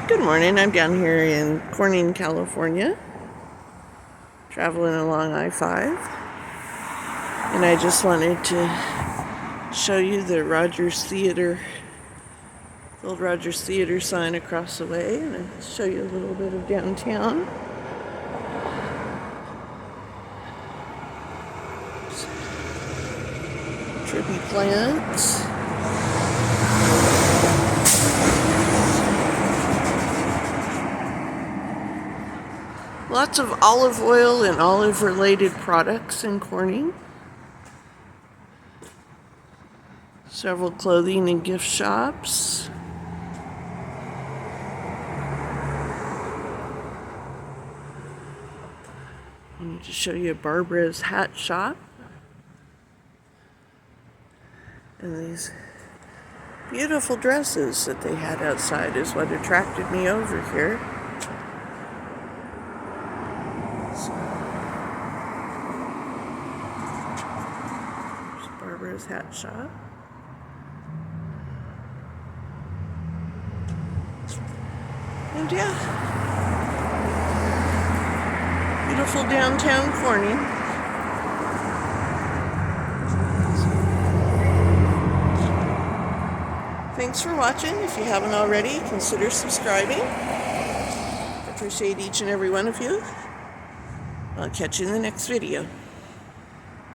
Good morning. I'm down here in Corning, California, traveling along I-5, and I just wanted to show you the Rogers Theater, the old Rogers Theater sign across the way, and I'll show you a little bit of downtown. Trippy plants. Lots of olive oil and olive-related products in Corning. Several clothing and gift shops. I need to show you Barbara's hat shop. And these beautiful dresses that they had outside is what attracted me over here. There's Barbara's hat shop. And yeah, beautiful downtown Corning. Thanks for watching. If you haven't already, consider subscribing. I appreciate each and every one of you. I'll catch you in the next video.